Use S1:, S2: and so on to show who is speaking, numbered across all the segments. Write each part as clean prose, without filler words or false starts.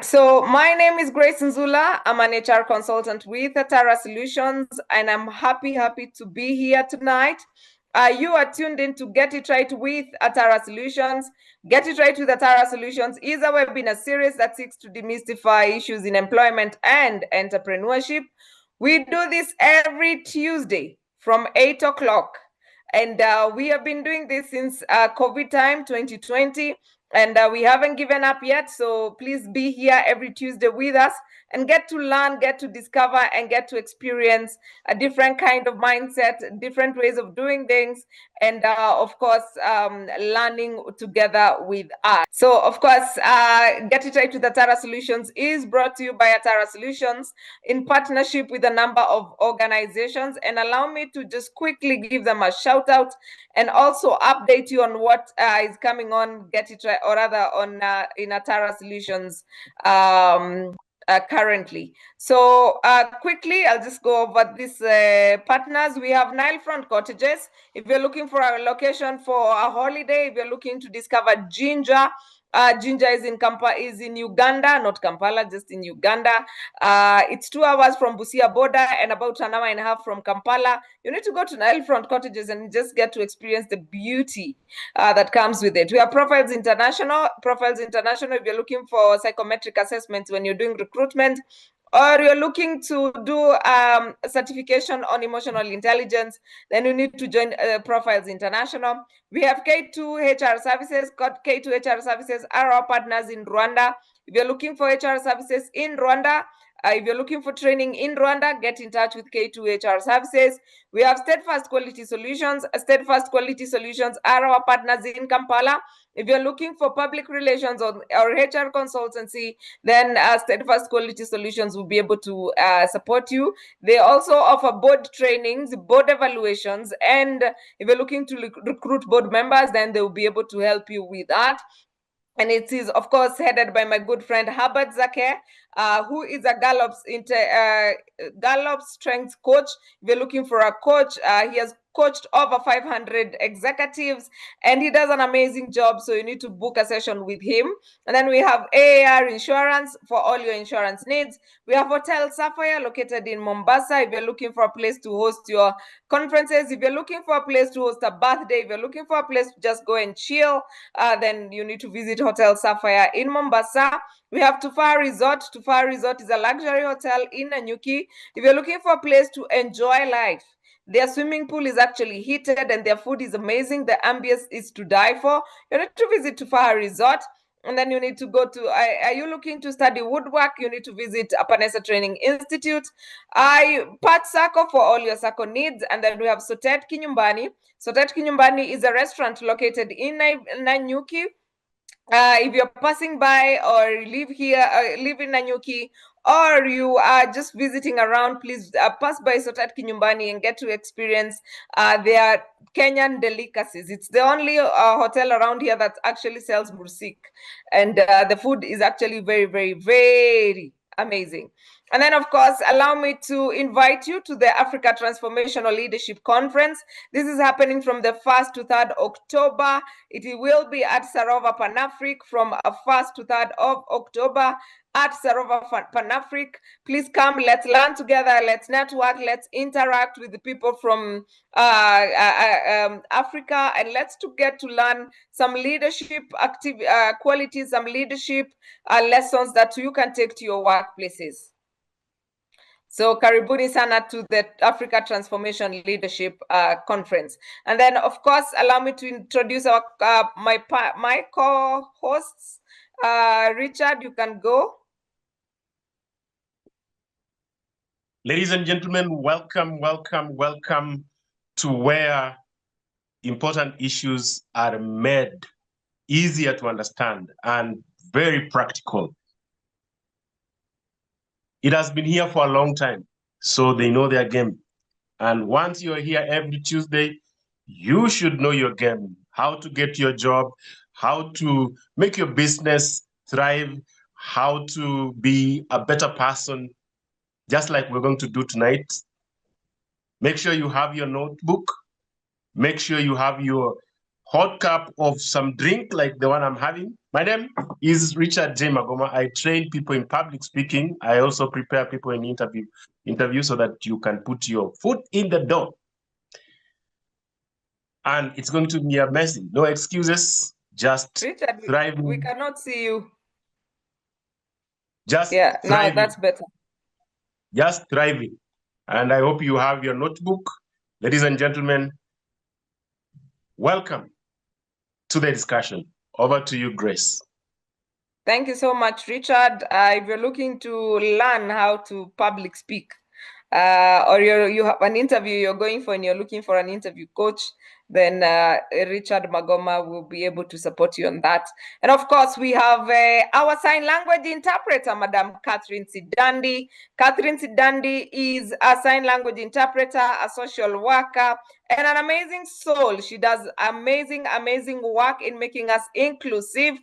S1: So my name is Grace Nzula. I'm an HR consultant with Atara Solutions, and I'm happy to be here tonight. You are tuned in to Get It Right with Atara Solutions. Get It Right with Atara Solutions is a webinar series that seeks to demystify issues in employment and entrepreneurship. We do this every Tuesday from 8 o'clock. And we have been doing this since COVID time 2020. And we haven't given up yet. So please be here every Tuesday with us and get to learn, get to discover, and get to experience a different kind of mindset, different ways of doing things, and of course, learning together with us. So, of course, Get It Right with Atara Solutions is brought to you by Atara Solutions in partnership with a number of organizations. And allow me to just quickly give them a shout out and also update you on what is coming on Get It Right, or rather on in Atara Solutions currently. So quickly, I'll just go over these partners. We have Nile Front Cottages. If you're looking for a location for a holiday, if you're looking to discover ginger, Ginger is in Uganda, not Kampala, just in Uganda. It's 2 hours from Busia border and about an hour and a half from Kampala. You need to go to Nile Front Cottages and just get to experience the beauty that comes with it. We have Profiles International. Profiles International, if you're looking for psychometric assessments when you're doing recruitment, or you're looking to do certification on emotional intelligence, then you need to join Profiles International. We have K2 HR Services. K2 HR Services are our partners in Rwanda. If you're looking for HR services in Rwanda, if you're looking for training in Rwanda, get in touch with K2 HR Services. We have Steadfast Quality Solutions. Steadfast Quality Solutions are our partners in Kampala. If you're looking for public relations or HR consultancy, then Steadfast Quality Solutions will be able to support you. They also offer board trainings, board evaluations, and if you're looking to recruit board members, then they will be able to help you with that. And it is, of course, headed by my good friend Herbert Zake, who is a Gallup strength coach. If you're looking for a coach, he has coached over 500 executives, and he does an amazing job. So you need to book a session with him. And then we have AAR Insurance for all your insurance needs. We have Hotel Sapphire located in Mombasa. If you're looking for a place to host your conferences, if you're looking for a place to host a birthday, if you're looking for a place to just go and chill, then you need to visit Hotel Sapphire in Mombasa. We have Tufaa Resort. Tufaa Resort is a luxury hotel in Nanyuki. If you're looking for a place to enjoy life, their swimming pool is actually heated and their food is amazing. The ambience is to die for. You need to visit Tufaa Resort. And then you need to go to, are you looking to study woodwork? You need to visit Apanesa Training Institute. Pat Sako for all your Sako needs. And then we have Sotet Kinyumbani. Sotet Kinyumbani is a restaurant located in Nanyuki. If you're passing by or live in Nanyuki, or you are just visiting around, please pass by Sotat Kinyumbani and get to experience their Kenyan delicacies. It's the only hotel around here that actually sells mursik, and the food is actually very, very, very amazing. And then, of course, allow me to invite you to the Africa Transformational Leadership Conference. This is happening from the 1st to 3rd October. It will be at Sarova Panafric from 1st to 3rd of October at Sarova Panafric. Please come, let's learn together, let's network, let's interact with the people from Africa, and let's get to learn some leadership qualities, some leadership lessons that you can take to your workplaces. So karibuni sana to the Africa Transformation Leadership Conference. And then, of course, allow me to introduce our my co-hosts. Richard, you can go.
S2: Ladies and gentlemen, welcome to where important issues are made easier to understand and very practical. It has been here for a long time, so they know their game. And once you're here every Tuesday, you should know your game, how to get your job, how to make your business thrive, how to be a better person, just like we're going to do tonight. Make sure you have your notebook. Make sure you have your hot cup of some drink like the one I'm having, My name is Richard J. Magoma. I train people in public speaking. I also prepare people in interview so that you can put your foot in the door. And it's going to be amazing. No excuses, just
S1: Richard,
S2: thriving.
S1: we cannot see you.
S2: Just
S1: Yeah, now
S2: thriving.
S1: that's better.
S2: Just thriving. And I hope you have your notebook. Ladies and gentlemen, welcome to the discussion. Over to you, Grace.
S1: Thank you so much, Richard. If you're looking to learn how to public speak, or you have an interview you're going for and you're looking for an interview coach, then Richard Magoma will be able to support you on that. And of course, we have our sign language interpreter, Madam Catherine Sidandi. Catherine Sidandi is a sign language interpreter, a social worker, and an amazing soul. She does amazing, amazing work in making us inclusive.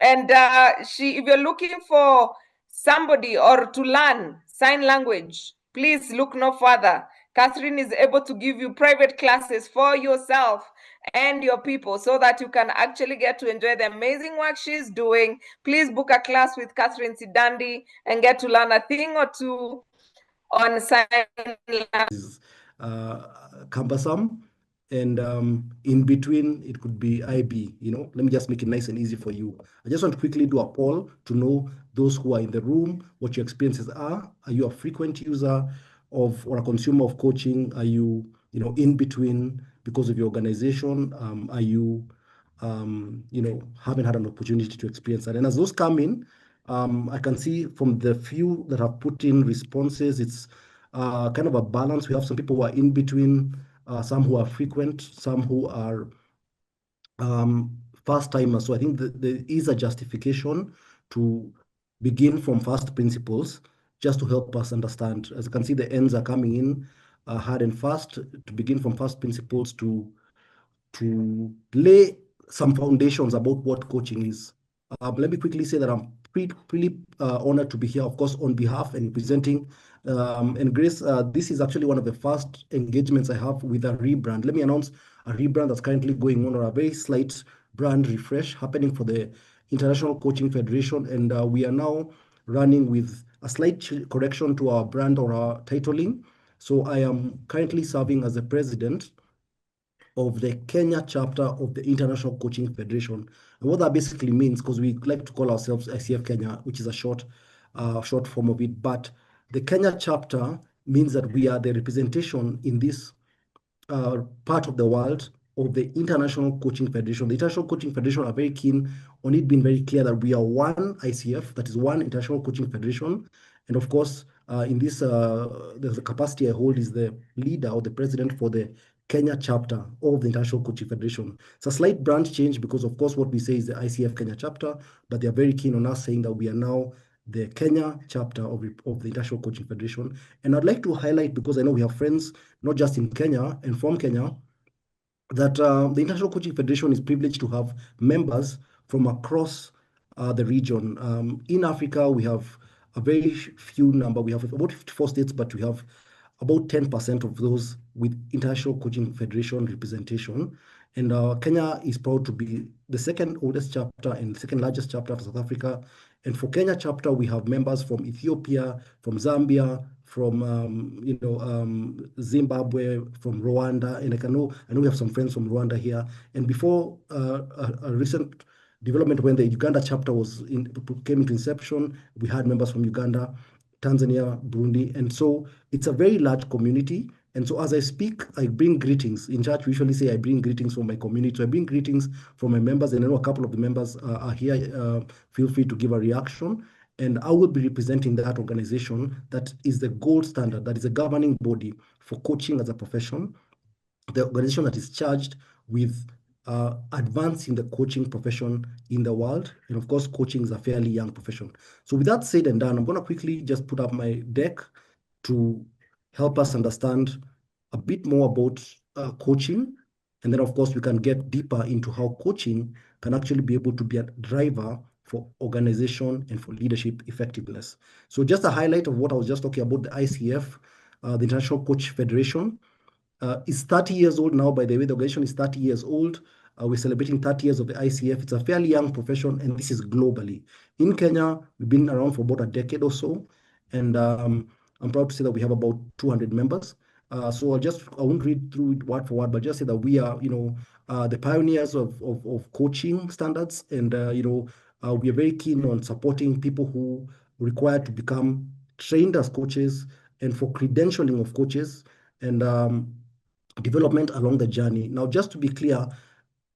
S1: And if you're looking for somebody or to learn sign language, please look no further. Catherine is able to give you private classes for yourself and your people so that you can actually get to enjoy the amazing work she's doing. Please book a class with Catherine Sidandi and get to learn a thing or two on sign language.
S3: Cumbersome, and in between it could be IB. Let me just make it nice and easy for you. I just want to quickly do a poll to know those who are in the room, what your experiences are. Are you a frequent user of or a consumer of coaching? Are you in between because of your organization? Are you haven't had an opportunity to experience that? And as those come in, I can see from the few that have put in responses, it's kind of a balance. We have some people who are in between, some who are frequent, some who are first timers. So I think there is a justification to begin from first principles just to help us understand. As you can see, the ends are coming in hard and fast to begin from first principles to lay some foundations about what coaching is. Let me quickly say that I'm pretty honored to be here, of course, on behalf and presenting. And Grace, this is actually one of the first engagements I have with a rebrand. Let me announce a rebrand that's currently going on, or a very slight brand refresh happening for the International Coaching Federation. And we are now running with a slight correction to our brand or our titling. So I am currently serving as the president of the Kenya chapter of the International Coaching Federation. And what that basically means, because we like to call ourselves ICF Kenya, which is a short form of it, but the Kenya chapter means that we are the representation in this part of the world of the International Coaching Federation. The International Coaching Federation are very keen on it being very clear that we are one ICF, that is one International Coaching Federation. And of course, in this, the capacity I hold is the leader or the president for the Kenya chapter of the International Coaching Federation. It's a slight branch change because, of course, what we say is the ICF Kenya chapter, but they're very keen on us saying that we are now the Kenya chapter of the International Coaching Federation. And I'd like to highlight, because I know we have friends, not just in Kenya and from Kenya, that the International Coaching Federation is privileged to have members from across the region. In Africa, we have a very few number. We have about 54 states, but we have about 10% of those with International Coaching Federation representation. And Kenya is proud to be the second oldest chapter and second largest chapter of South Africa. And for Kenya chapter, we have members from Ethiopia, from Zambia, from Zimbabwe, from Rwanda, and I know we have some friends from Rwanda here. And before a recent development, when the Uganda chapter came into inception, we had members from Uganda, Tanzania, Burundi, and so it's a very large community. And so as I speak, I bring greetings. In church, we usually say I bring greetings from my community. So I bring greetings from my members, and I know a couple of the members are here. Feel free to give a reaction. And I will be representing that organization that is the gold standard, that is a governing body for coaching as a profession, the organization that is charged with advancing the coaching profession in the world. And of course, coaching is a fairly young profession. So with that said and done, I'm going to quickly just put up my deck to help us understand a bit more about coaching. And then, of course, we can get deeper into how coaching can actually be able to be a driver for organization and for leadership effectiveness. So just a highlight of what I was just talking about, the ICF, the International Coach Federation, is 30 years old now. By the way, the organization is 30 years old. We're celebrating 30 years of the ICF. It's a fairly young profession, and this is globally. In Kenya, we've been around for about a decade or so, and I'm proud to say that we have about 200 members. So I won't read through it word for word, but just say that we are, the pioneers of coaching standards, and we are very keen on supporting people who require to become trained as coaches, and for credentialing of coaches, and development along the journey. Now, just to be clear,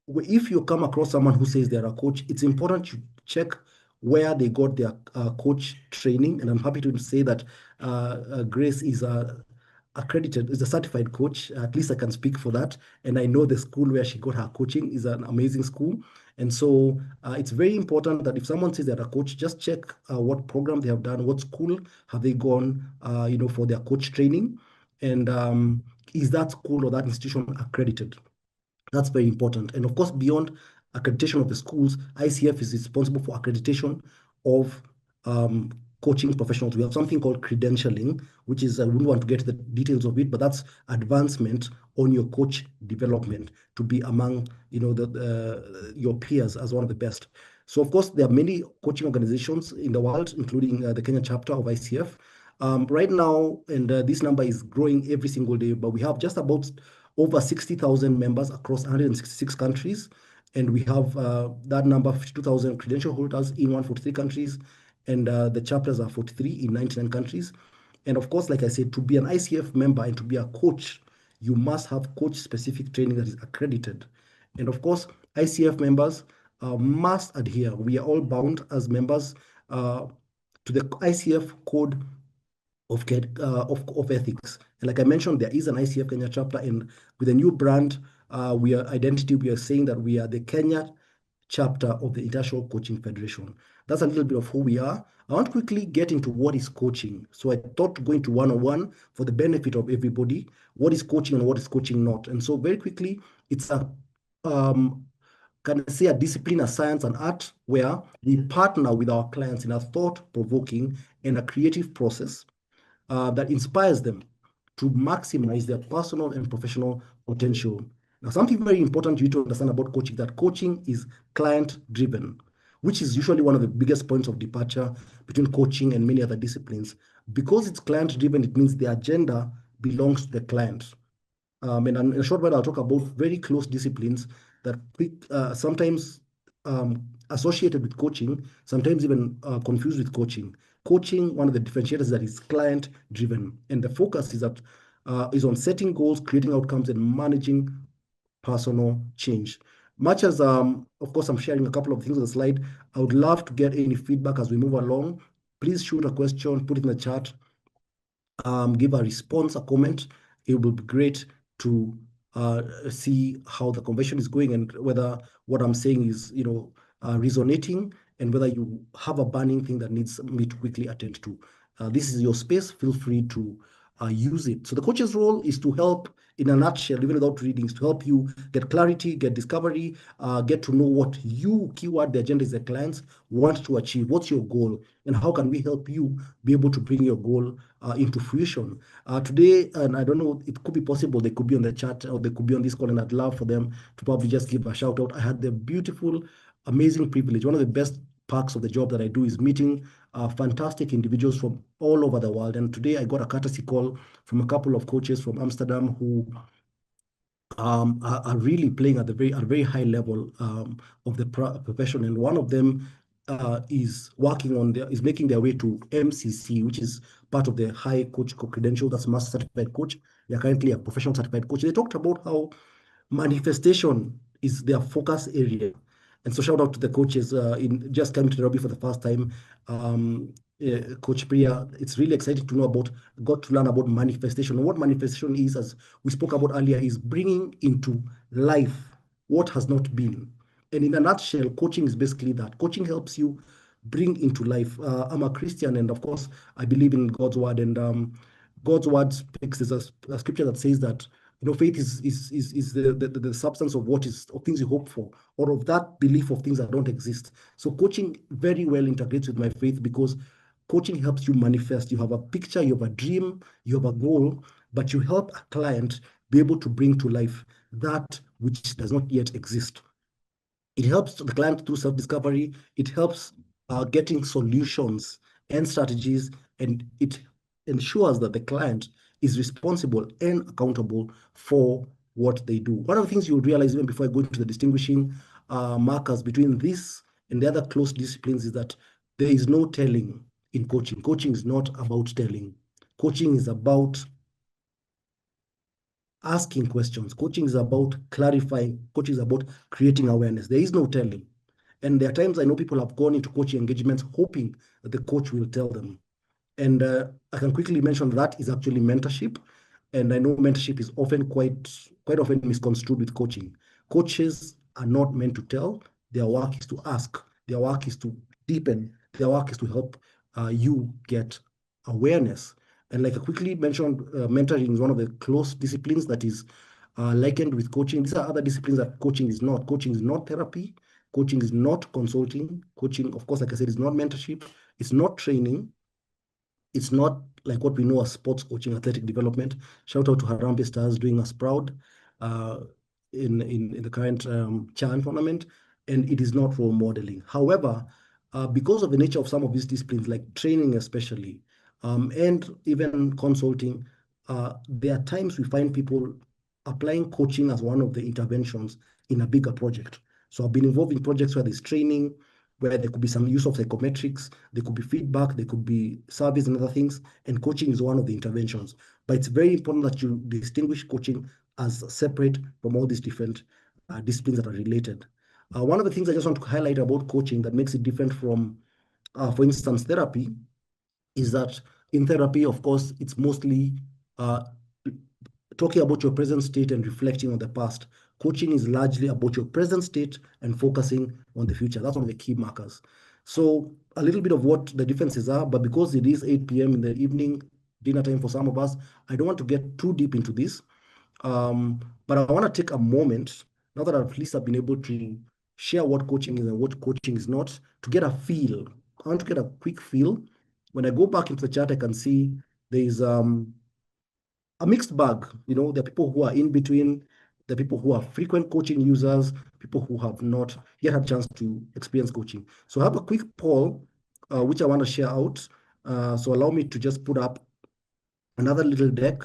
S3: if you come across someone who says they're a coach, it's important to check where they got their coach training. And I'm happy to say that Grace is is a certified coach. At least I can speak for that. And I know the school where she got her coaching is an amazing school. And so it's very important that if someone says they're a coach, just check what program they have done, what school have they gone, for their coach training, and is that school or that institution accredited? That's very important. And of course, beyond accreditation of the schools, ICF is responsible for accreditation of coaching professionals. We have something called credentialing, which is, I wouldn't want to get to the details of it, but that's advancement on your coach development to be among, your peers as one of the best. So of course, there are many coaching organizations in the world, including the Kenya chapter of ICF. Right now, and this number is growing every single day, but we have just about over 60,000 members across 166 countries. And we have that number, 52,000 credential holders in 143 countries. And the chapters are 43 in 99 countries. And of course, like I said, to be an ICF member and to be a coach, you must have coach-specific training that is accredited. And of course, ICF members must adhere. We are all bound as members to the ICF code of ethics. And like I mentioned, there is an ICF Kenya chapter, and with a new brand, we are saying that we are the Kenya chapter of the International Coaching Federation. That's a little bit of who we are. I want to quickly get into what is coaching. So I thought to go into one-on-one for the benefit of everybody, what is coaching and what is coaching not. And so very quickly, it's a can I say a discipline, a science, and art where we partner with our clients in a thought-provoking and a creative process that inspires them to maximize their personal and professional potential. Now, something very important you need to understand about coaching, that coaching is client-driven, which is usually one of the biggest points of departure between coaching and many other disciplines. Because it's client-driven, it means the agenda belongs to the client. And in a short while, I'll talk about very close disciplines that sometimes associated with coaching, sometimes even confused with coaching. Coaching, one of the differentiators is that it's client-driven, and the focus is on setting goals, creating outcomes, and managing personal change. Much as, of course, I'm sharing a couple of things on the slide, I would love to get any feedback as we move along. Please shoot a question, put it in the chat, give a response, a comment. It will be great to see how the conversation is going and whether what I'm saying is, resonating, and whether you have a burning thing that needs me to quickly attend to. This is your space. Feel free to use it. So the coach's role is to help, in a nutshell, even without readings, to help you get clarity, get discovery, get to know what keyword, the agenda is the clients want to achieve. What's your goal? And how can we help you be able to bring your goal into fruition? Today, and I don't know, it could be possible, they could be on the chat or they could be on this call, and I'd love for them to probably just give a shout out. I had the beautiful, amazing privilege. One of the best parts of the job that I do is meeting fantastic individuals from all over the world. And today I got a courtesy call from a couple of coaches from Amsterdam who are really playing at a very high level of the profession. And one of them is making their way to MCC, which is part of the high coach credential, that's Master Certified Coach. They are currently a professional certified coach. They talked about how manifestation is their focus area. And so shout out to the coaches in just coming to Nairobi for the first time. Coach Priya, it's really exciting to got to learn about manifestation. And what manifestation is, as we spoke about earlier, is bringing into life what has not been. And in a nutshell, coaching is basically that. Coaching helps you bring into life. I'm a Christian, and of course, I believe in God's word. And God's word speaks. There's a scripture that says that faith is the substance of things you hope for, or of that belief of things that don't exist. So coaching very well integrates with my faith, because coaching helps you manifest. You have a picture, you have a dream, you have a goal, but you help a client be able to bring to life that which does not yet exist. It helps the client through self-discovery. It helps getting solutions and strategies, and it ensures that the client is responsible and accountable for what they do. One of the things you would realize even before I go into the distinguishing markers between this and the other close disciplines is that there is no telling in coaching. Coaching is not about telling. Coaching is about asking questions. Coaching is about clarifying. Coaching is about creating awareness. There is no telling. And there are times I know people have gone into coaching engagements hoping that the coach will tell them. And I can quickly mention that is actually mentorship. And I know mentorship is often quite often misconstrued with coaching. Coaches are not meant to tell. Their work is to ask. Their work is to deepen. Their work is to help you get awareness. And like I quickly mentioned, mentoring is one of the close disciplines that is likened with coaching. These are other disciplines that coaching is not. Coaching is not therapy. Coaching is not consulting. Coaching, of course, like I said, is not mentorship. It's not training. It's not like what we know as sports coaching, athletic development. Shout out to Harambee Stars doing us proud uh, in the current CHAN tournament, and it is not role modeling. However, because of the nature of some of these disciplines, like training especially, and even consulting, there are times we find people applying coaching as one of the interventions in a bigger project. So I've been involved in projects where there's training, where there could be some use of psychometrics, there could be feedback, there could be service and other things, and coaching is one of the interventions. But it's very important that you distinguish coaching as separate from all these different disciplines that are related. One of the things I just want to highlight about coaching that makes it different from, for instance, therapy, is that in therapy, of course, it's mostly uh, talking about your present state and reflecting on the past. Coaching is largely about your present state and focusing on the future. That's one of the key markers. So a little bit of what the differences are, but because it is 8 p.m. in the evening, dinner time for some of us, I don't want to get too deep into this. But I want to take a moment, now that at least I've been able to share what coaching is and what coaching is not, to get a feel. I want to get a quick feel. When I go back into the chat, I can see there is a mixed bag. You know, there are people who are in between, there are people who are frequent coaching users, people who have not yet had a chance to experience coaching. So I have a quick poll, which I want to share out. So allow me to just put up another little deck.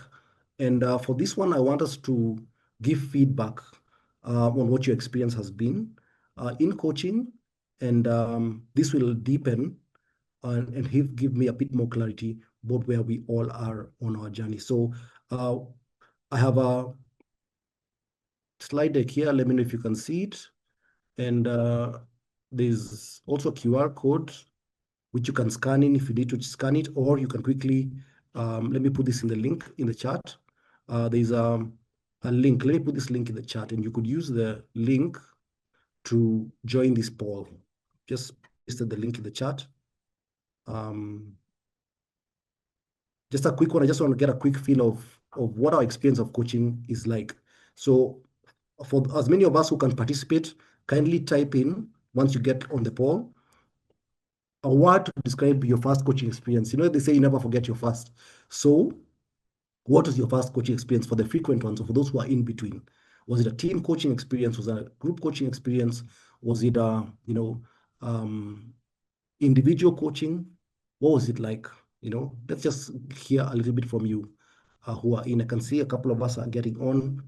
S3: And for this one, I want us to give feedback on what your experience has been in coaching. And this will deepen and give me a bit more clarity about where we all are on our journey. So I have a slide deck here. Let me know if you can see it. And there's also a QR code, which you can scan in if you need to scan it, or you can quickly, let me put this in the link in the chat. There's a link. Let me put this link in the chat, and you could use the link to join this poll. Just pasted the link in the chat. Just a quick one. I just want to get a quick feel of what our experience of coaching is like. So for as many of us who can participate, kindly type in, once you get on the poll, a word to describe your first coaching experience. You know, they say you never forget your first. So what was your first coaching experience for the frequent ones, or for those who are in between? Was it a team coaching experience? Was it a group coaching experience? Was it a, individual coaching? What was it like? Let's just hear a little bit from you who are in. I can see a couple of us are getting on.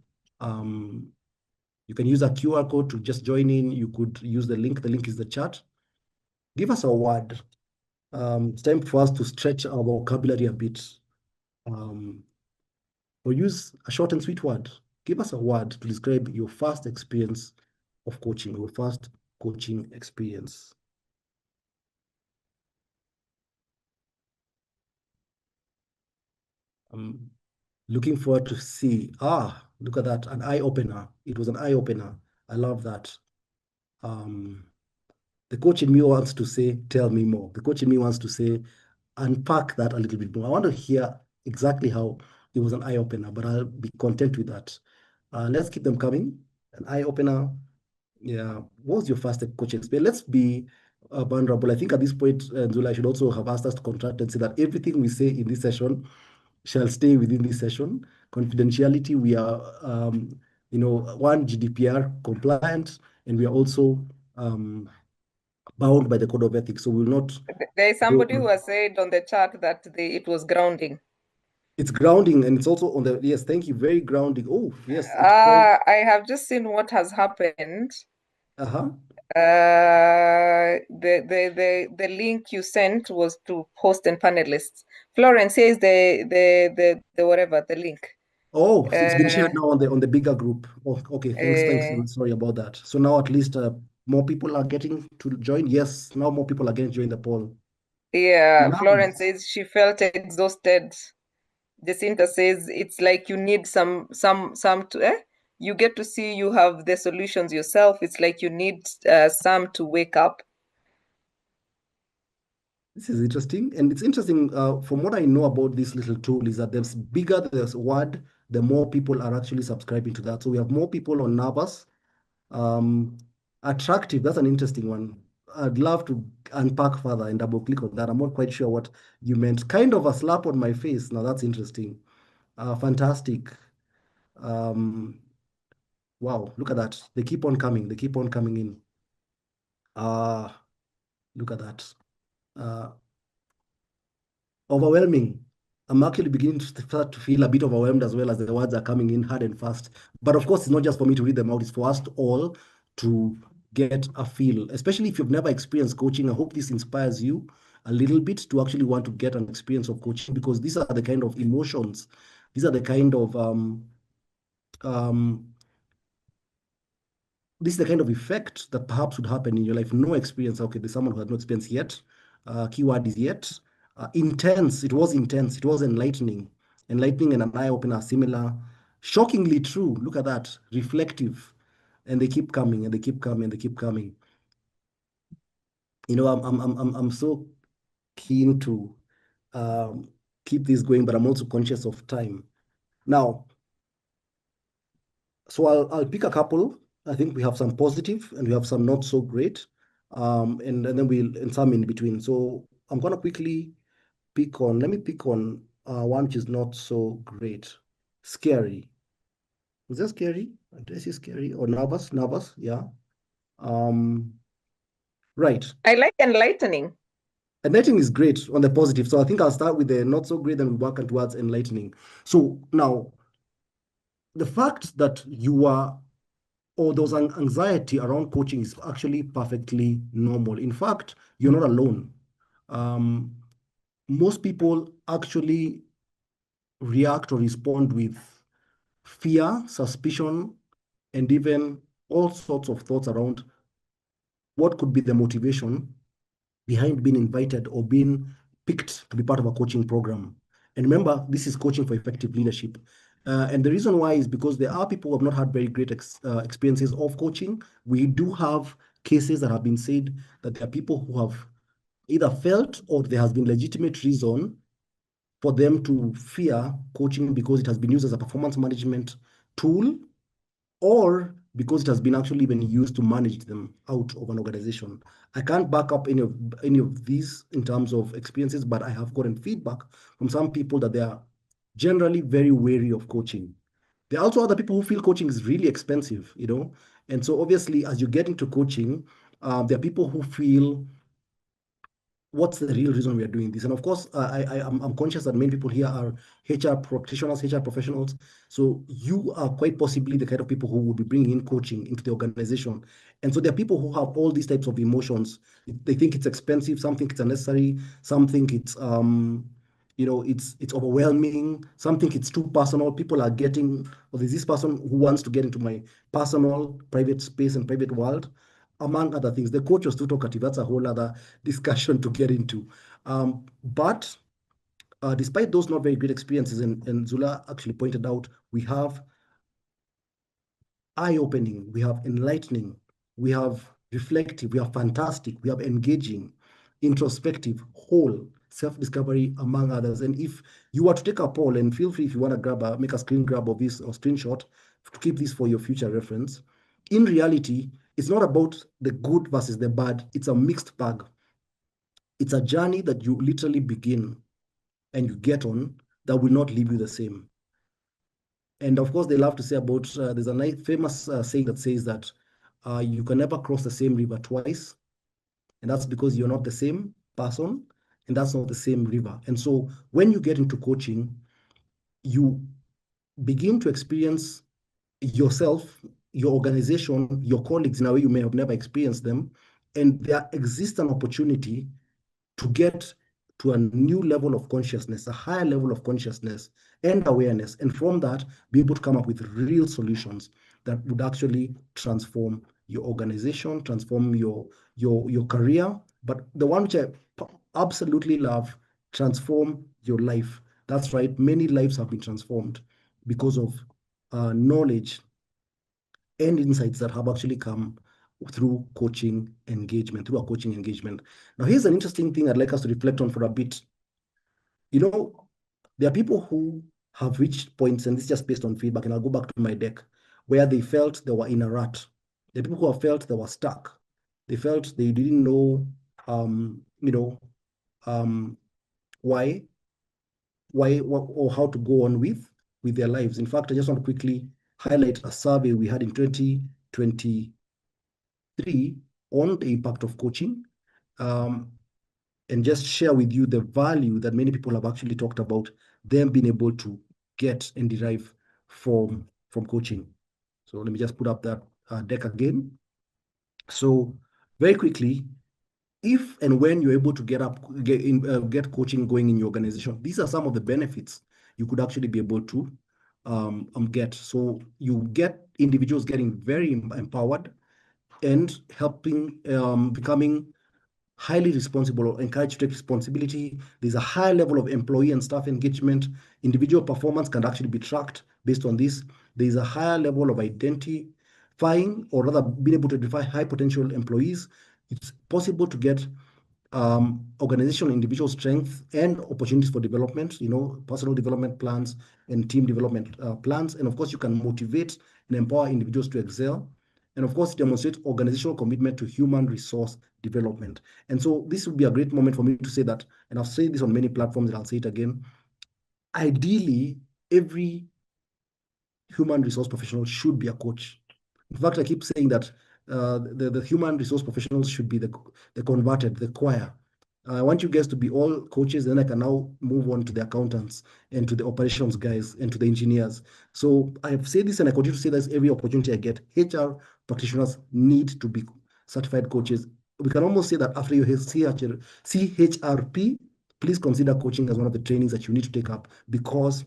S3: You can use a QR code to just join in. You could use the link. The link is the chat. Give us a word. It's time for us to stretch our vocabulary a bit. Or use a short and sweet word. Give us a word to describe your first experience of coaching, your first coaching experience. I'm looking forward to see. Look at that, an eye opener. It was an eye opener. I love that. The coach in me wants to say, tell me more. The coach in me wants to say, unpack that a little bit more. I want to hear exactly how it was an eye opener, but I'll be content with that. Let's keep them coming. An eye opener. Yeah. What was your first coaching experience? Let's be vulnerable. I think at this point, Zula, I should also have asked us to contract and say that everything we say in this session shall stay within this session. Confidentiality, we are, one, GDPR compliant, and we are also bound by the code of ethics. So we will not
S1: There is
S3: go
S1: somebody
S3: on.
S1: who has said on the chat that it was grounding.
S3: It's grounding, and it's also on the, yes, thank you, very grounding. Oh, yes, it called,
S1: I have just seen what has happened.
S3: uh-huh.
S1: The link you sent was to host and panelists. Florence, here is the whatever, the link.
S3: Oh, it's been shared
S1: Uh,
S3: now on the bigger group. Oh, okay, thanks. Sorry about that. So now at least more people are getting to join. Yes, now more people are getting to join the poll.
S1: Yeah, Florence
S3: Nice.
S1: says she felt exhausted. Jacinta says it's like you need some to you get to see you have the solutions yourself. It's like you need some to wake up.
S3: This is interesting. And it's interesting, from what I know about this little tool, is that the bigger the word, the more people are actually subscribing to that. So we have more people on Navas. Um, Attractive, that's an interesting one. I'd love to unpack further and double click on that. I'm not quite sure what you meant. Kind of a slap on my face. Now that's interesting. Fantastic. Um, wow, look at that. They keep on coming. They keep on coming in. Uh, Look at that. Uh, Overwhelming. I'm actually beginning to start to feel a bit overwhelmed as well as the words are coming in hard and fast. But of course, it's not just for me to read them out, it's for us all to get a feel, especially if you've never experienced coaching. I hope this inspires you a little bit to actually want to get an experience of coaching, because these are the kind of emotions, these are the kind of um, this is the kind of effect that perhaps would happen in your life. No experience. Okay, there's someone who had no experience yet. Keyword is yet. Intense. It was intense. It was enlightening. Enlightening and an eye opener are similar. Shockingly true. Look at that. Reflective. And they keep coming and they keep coming and they keep coming. You know, I'm so keen to keep this going, but I'm also conscious of time. Now, so I'll pick a couple. I think we have some positive and we have some not so great, and then and some in between. So I'm gonna quickly pick on. Let me pick on one which is not so great. Scary. Was that scary? Did I say scary or nervous? Nervous, yeah. Um, right.
S1: I like enlightening.
S3: Enlightening is great on the positive. So I think I'll start with the not so great and we work towards enlightening. So now the fact that you are or those anxiety around coaching is actually perfectly normal. In fact, you're not alone. Um, Most people actually react or respond with fear, suspicion, and even all sorts of thoughts around what could be the motivation behind being invited or being picked to be part of a coaching program. And remember, this is coaching for effective leadership. And the reason why is because there are people who have not had very great experiences of coaching. We do have cases that have been said that there are people who have either felt or there has been legitimate reason for them to fear coaching because it has been used as a performance management tool, or because it has been actually been used to manage them out of an organization. I can't back up any of these in terms of experiences, but I have gotten feedback from some people that they are generally very wary of coaching. There are also other people who feel coaching is really expensive, and so obviously as you get into coaching, there are people who feel, what's the real reason we are doing this? And of course, I'm conscious that many people here are HR practitioners, HR professionals. So you are quite possibly the kind of people who will be bringing in coaching into the organization. And so there are people who have all these types of emotions. They think it's expensive, some think it's unnecessary, some think it's it's overwhelming, some think it's too personal. People are getting, or there's this person who wants to get into my personal private space and private world, among other things. The coach was too talkative. That's a whole other discussion to get into. But despite those not very great experiences, and Zula actually pointed out, we have eye-opening, we have enlightening, we have reflective, we have fantastic, we have engaging, introspective, whole, self-discovery, among others. And if you were to take a poll, and feel free if you want to make a screen grab of this or screenshot to keep this for your future reference, in reality, it's not about the good versus the bad. It's a mixed bag. It's a journey that you literally begin and you get on that will not leave you the same. And of course, they love to say about, there's a famous saying that says that you can never cross the same river twice. And that's because you're not the same person, and that's not the same river. And so when you get into coaching, you begin to experience yourself, your organization, your colleagues in a way you may have never experienced them. And there exists an opportunity to get to a new level of consciousness, a higher level of consciousness and awareness. And from that, be able to come up with real solutions that would actually transform your organization, transform your career. But the one which I absolutely love, transform your life. That's right. Many lives have been transformed because of knowledge and insights that have actually come through coaching engagement, through a coaching engagement. Now, here's an interesting thing I'd like us to reflect on for a bit. You know, there are people who have reached points, and this is just based on feedback, and I'll go back to my deck, where they felt they were in a rut. The people who have felt they were stuck. They felt they didn't know, you know, why, or how to go on with their lives. In fact, I just want to quickly highlight a survey we had in 2023 on the impact of coaching, and just share with you the value that many people have actually talked about them being able to get and derive from coaching. So let me just put up that deck again. So very quickly, if and when you're able to get coaching going in your organization, these are some of the benefits you could actually be able to get. So you get individuals getting very empowered and helping becoming highly responsible or encouraged to take responsibility. There's a high level of employee and staff engagement. Individual performance can actually be tracked based on this. There's a higher level of identifying, or rather being able to identify high potential employees. It's possible to get organizational individual strength and opportunities for development, personal development plans and team development plans. And of course, you can motivate and empower individuals to excel. And of course, demonstrate organizational commitment to human resource development. And so this would be a great moment for me to say that, and I've said this on many platforms and I'll say it again. Ideally, every human resource professional should be a coach. In fact, I keep saying that the human resource professionals should be the converted, the choir. I want you guys to be all coaches, then I can now move on to the accountants and to the operations guys and to the engineers. So I have said this and I continue to say this every opportunity I get. HR practitioners need to be certified coaches. We can almost say that after you have CHRP, please consider coaching as one of the trainings that you need to take up, because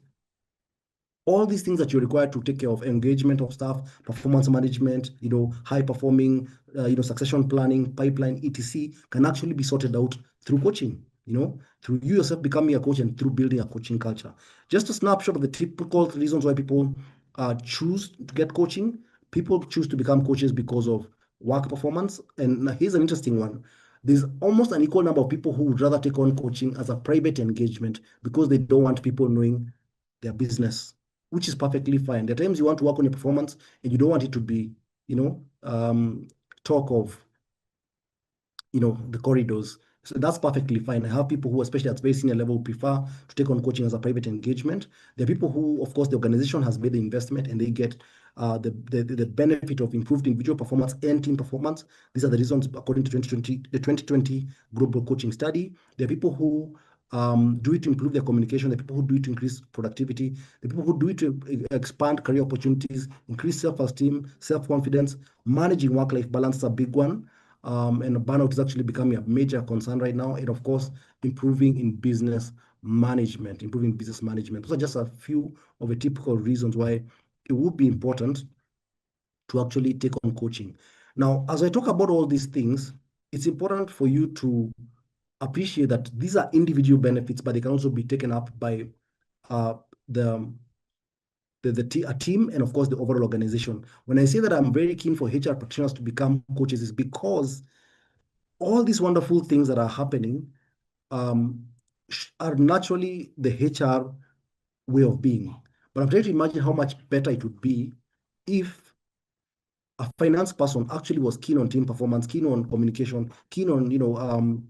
S3: all these things that you're required to take care of, engagement of staff, performance management, high performing, succession planning, pipeline, etc., can actually be sorted out through coaching, through you yourself becoming a coach and through building a coaching culture. Just a snapshot of the typical reasons why people choose to get coaching. People choose to become coaches because of work performance. And here's an interesting one. There's almost an equal number of people who would rather take on coaching as a private engagement because they don't want people knowing their business, which is perfectly fine. There are times you want to work on your performance and you don't want it to be, talk of, the corridors. So that's perfectly fine. I have people who, especially at very senior level, prefer to take on coaching as a private engagement. There are people who, of course, the organization has made the investment and they get the benefit of improved individual performance and team performance. These are the reasons, according to the 2020 Global Coaching Study. There are people who do it to improve their communication. The people who do it to increase productivity. The people who do it to expand career opportunities, increase self-esteem, self-confidence. Managing work-life balance is a big one. And burnout is actually becoming a major concern right now. And of course, improving business management. Those are just a few of the typical reasons why it would be important to actually take on coaching. Now, as I talk about all these things, it's important for you to appreciate that these are individual benefits, but they can also be taken up by a team and of course the overall organization. When I say that I'm very keen for HR practitioners to become coaches, is because all these wonderful things that are happening are naturally the HR way of being. But I'm trying to imagine how much better it would be if a finance person actually was keen on team performance, keen on communication, keen on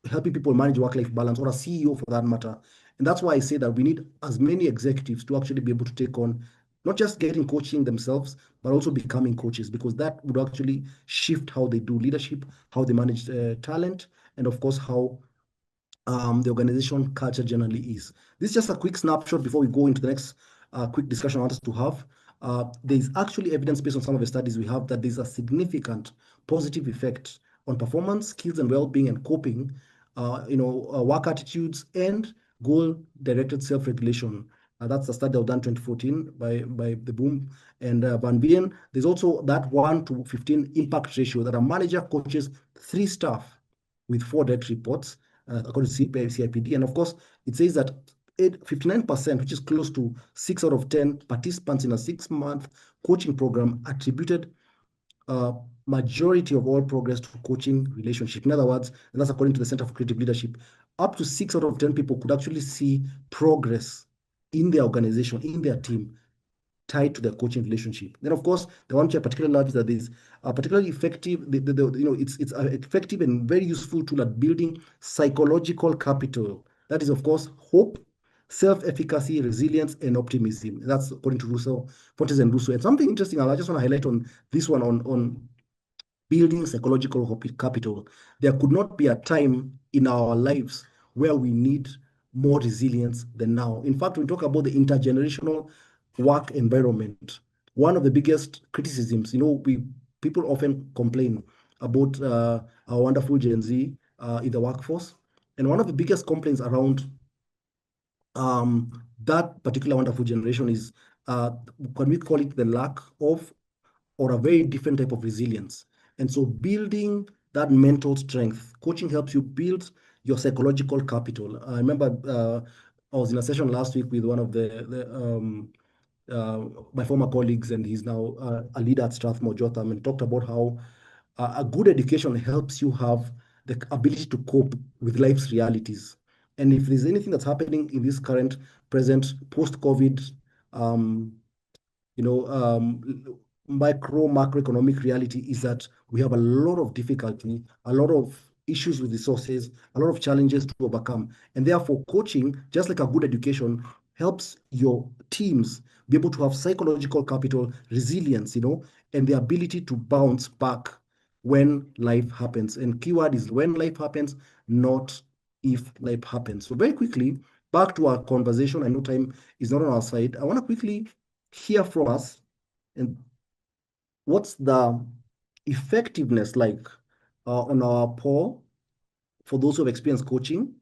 S3: helping people manage work-life balance, or a CEO for that matter. And that's why I say that we need as many executives to actually be able to take on not just getting coaching themselves, but also becoming coaches, because that would actually shift how they do leadership, how they manage talent, and of course, how the organization culture generally is. This is just a quick snapshot before we go into the next quick discussion I want us to have. There's actually evidence based on some of the studies we have that there's a significant positive effect on performance, skills, and well-being and coping, work attitudes, and goal-directed self-regulation. That's a study that was done 2014 by the Boom and Van Veen. There's also that 1 to 15 impact ratio that a manager coaches 3 staff with 4 direct reports, according to CIPD. And of course, it says that 59%, which is close to 6 out of 10 participants in a 6-month coaching program, attributed majority of all progress to coaching relationship. In other words, and that's according to the Center for Creative Leadership, up to 6 out of 10 people could actually see progress in their organization, in their team, tied to their coaching relationship. Then, of course, the one which I particularly love is that is particularly effective. It's an effective and very useful tool at building psychological capital. That is, of course, hope, self-efficacy, resilience, and optimism. That's according to Russo, Fontes and Russo. And something interesting I just want to highlight on this one on building psychological capital. There could not be a time in our lives where we need more resilience than now. In fact, when we talk about the intergenerational work environment, one of the biggest criticisms, people often complain about our wonderful Gen Z in the workforce. And one of the biggest complaints around that particular wonderful generation is, can we call it the lack of or a very different type of resilience? And so building that mental strength, coaching helps you build your psychological capital. I remember I was in a session last week with one of my former colleagues, and he's now a leader at Strathmore Jotham, and talked about how a good education helps you have the ability to cope with life's realities. And if there's anything that's happening in this current, present, post-COVID, macroeconomic reality, is that we have a lot of difficulty, a lot of issues with resources, a lot of challenges to overcome. And therefore, coaching, just like a good education, helps your teams be able to have psychological capital, resilience, and the ability to bounce back when life happens. And keyword is when life happens, not if life happens. So very quickly, back to our conversation. I know time is not on our side. I want to quickly hear from us, and what's the effectiveness like on our poll for those who have experienced coaching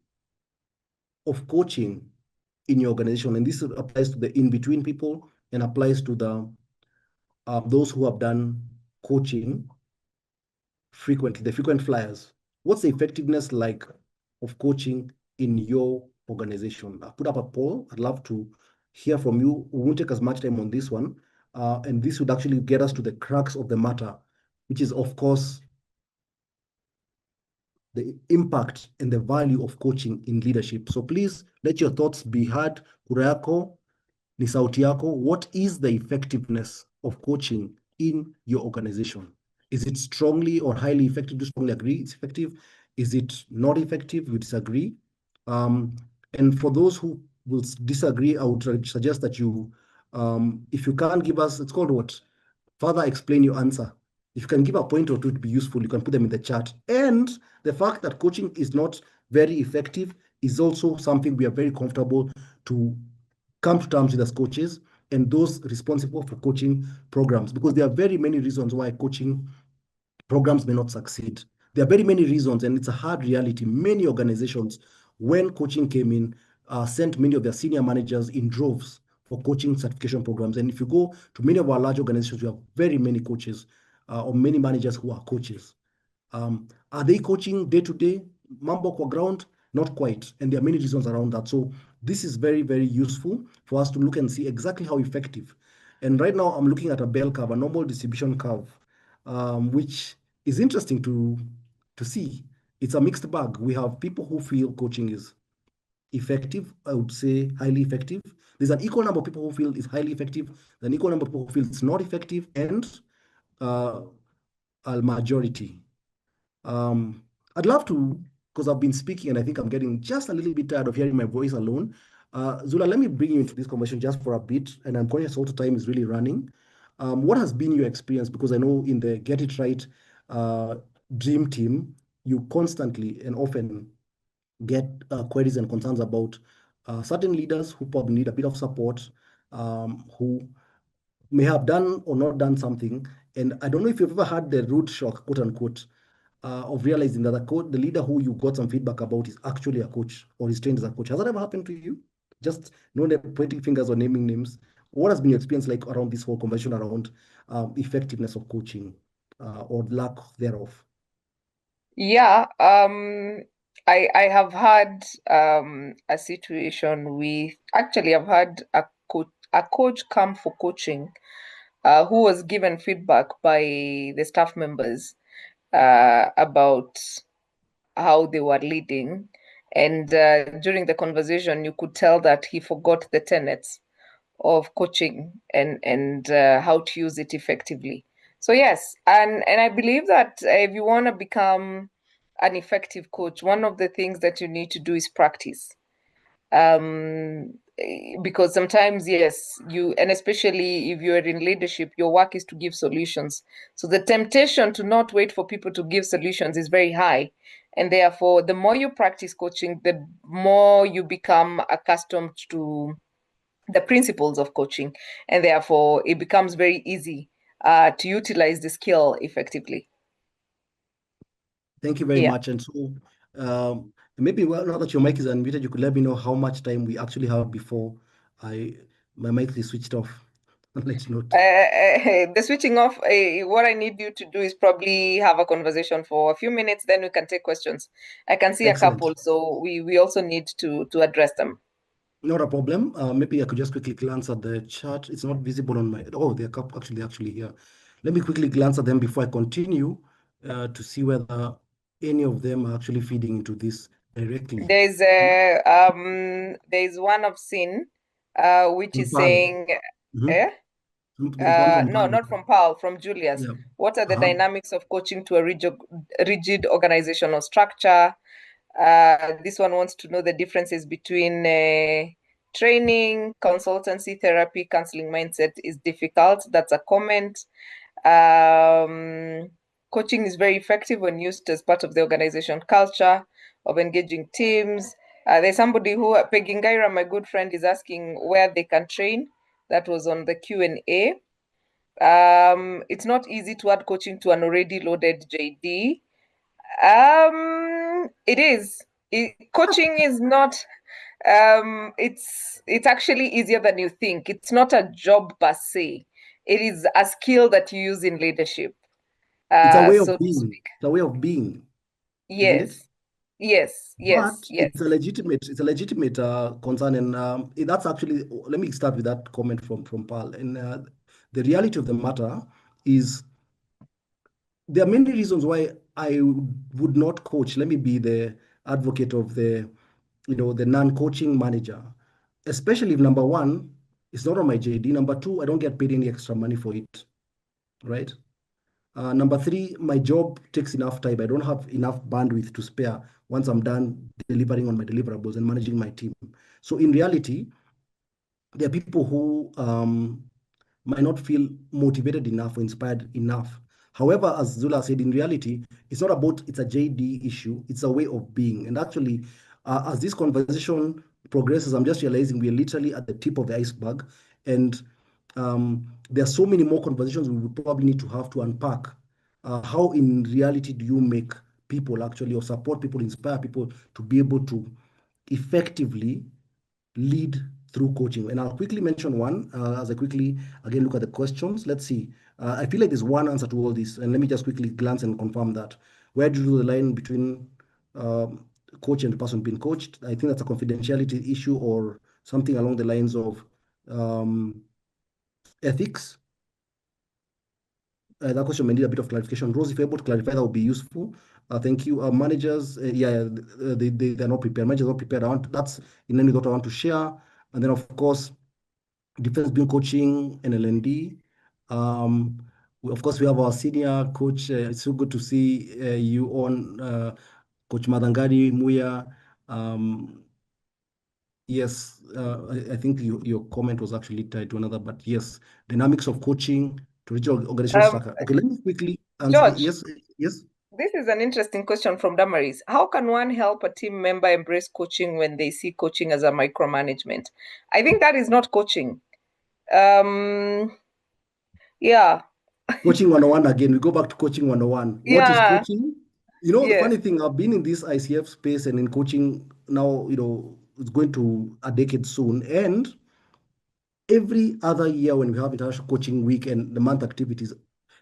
S3: in your organization. And this applies to the in-between people and applies to the those who have done coaching frequently, the frequent flyers. What's the effectiveness like of coaching in your organization? I put up a poll. I'd love to hear from you. We won't take as much time on this one. And this would actually get us to the crux of the matter, which is, of course, the impact and the value of coaching in leadership. So please let your thoughts be heard. Kura yako ni sauti yako. What is the effectiveness of coaching in your organization? Is it strongly or highly effective? Do you strongly agree it's effective? Is it not effective? You disagree? And for those who will disagree, I would suggest that you, if you can't give us, it's called what? Further explain your answer. If you can give a point or two to be useful, you can put them in the chat. And the fact that coaching is not very effective is also something we are very comfortable to come to terms with as coaches and those responsible for coaching programs, because there are very many reasons why coaching programs may not succeed. There are very many reasons, and it's a hard reality. Many organizations, when coaching came in, sent many of their senior managers in droves for coaching certification programs. And if you go to many of our large organizations, we have very many coaches or many managers who are coaches. Are they coaching day to day? Mambo kwa ground? Not quite. And there are many reasons around that. So this is very, very useful for us to look and see exactly how effective. And right now I'm looking at a bell curve, a normal distribution curve, which is interesting to see. It's a mixed bag. We have people who feel coaching is effective, I would say highly effective. There's an equal number of people who feel it's highly effective, an equal number of people who feel it's not effective, and a majority. I'd love to, because I've been speaking and I think I'm getting just a little bit tired of hearing my voice alone. Zula, let me bring you into this conversation just for a bit, and I'm conscious also time is really running. What has been your experience? Because I know in the Get It Right uh, Dream Team, you constantly and often get queries and concerns about certain leaders who probably need a bit of support, who may have done or not done something. And I don't know if you've ever had the root shock, quote unquote, of realizing that the leader who you got some feedback about is actually a coach or is trained as a coach. Has that ever happened to you? Just no pointing fingers or naming names. What has been your experience like around this whole conversation around effectiveness of coaching or lack thereof?
S1: Yeah, I have had a situation with actually I've had a coach come for coaching who was given feedback by the staff members about how they were leading. And during the conversation, you could tell that he forgot the tenets of coaching and how to use it effectively. So yes, and I believe that if you want to become an effective coach, one of the things that you need to do is practice. Because sometimes, yes, you, and especially if you're in leadership, your work is to give solutions. So the temptation to not wait for people to give solutions is very high. And therefore, the more you practice coaching, the more you become accustomed to the principles of coaching. And therefore, it becomes very easy to utilize the skill effectively.
S3: Thank you very
S1: Yeah.
S3: much. And so maybe now that your mic is unmuted, you could let me know how much time we actually have before I my mic is switched off. Let's note.
S1: The switching off, what I need you to do is probably have a conversation for a few minutes, then we can take questions. I can see a
S3: Excellent.
S1: couple, so we also need to address them.
S3: Not a problem. Maybe I could just quickly glance at the chat. It's not visible on my. Oh, they're actually here. Let me quickly glance at them before I continue to see whether any of them are actually feeding into this directly.
S1: There's one of Sin, which
S3: From
S1: is
S3: Pal.
S1: saying,
S3: Mhm.
S1: eh?
S3: There's one from
S1: No,
S3: Pal.
S1: not from Paul, from Julius.
S3: Yeah.
S1: What are the
S3: Uh-huh.
S1: dynamics of coaching to a rigid organizational structure? This one wants to know the differences between training, consultancy, therapy, counseling mindset is difficult. That's a comment. Coaching is very effective when used as part of the organization culture of engaging teams. There's somebody who, Peggy Ngaira, my good friend, is asking where they can train. That was on the Q&A. It's not easy to add coaching to an already loaded JD. It is. Coaching is not. It's actually easier than you think. It's not a job per se. It is a skill that you use in leadership,
S3: It's a way of
S1: so to
S3: being.
S1: speak.
S3: It's a way of being, isn't it?
S1: Yes, yes, yes,
S3: But
S1: yes.
S3: it's a legitimate concern, and that's actually. Let me start with that comment from Paul. And the reality of the matter is there are many reasons why I would not coach. Let me be the advocate of the non-coaching manager, especially if number one, it's not on my JD. Number two, I don't get paid any extra money for it, right? Number three, my job takes enough time. I don't have enough bandwidth to spare once I'm done delivering on my deliverables and managing my team. So in reality, there are people who might not feel motivated enough or inspired enough. However, as Zula said, in reality, it's a JD issue, it's a way of being. And actually, as this conversation progresses, I'm just realizing we're literally at the tip of the iceberg. And there are so many more conversations we would probably need to have to unpack. How in reality do you make people actually, or support people, inspire people to be able to effectively lead through coaching? And I'll quickly mention one as I quickly again look at the questions. Let's see. I feel like there's one answer to all this, and let me just quickly glance and confirm that. Where do you draw the line between coach and the person being coached? I think that's a confidentiality issue or something along the lines of um, ethics. That question may need a bit of clarification. Rose, if you're able to clarify, that would be useful. Thank you. Managers, yeah, they're not prepared. Managers are not prepared. That's in any thought I want to share. And then, of course, difference between coaching and LND. Of course, we have our senior coach. It's so good to see you on, Coach Madangari Muya. Yes, I think your comment was actually tied to another, but yes, dynamics of coaching to reach organizational
S1: Um,
S3: structure. Okay, let me quickly answer.
S1: George,
S3: Yes, yes.
S1: this is an interesting question from Damaris. How can one help a team member embrace coaching when they see coaching as a micromanagement? I think that is not coaching. Um, yeah,
S3: Coaching 101 again. We go back to coaching 101. What is
S1: yeah,
S3: coaching? You know, the
S1: yes.
S3: funny thing, I've been in this ICF space and in coaching now, it's going to a decade soon. And every other year when we have international coaching week and the month activities,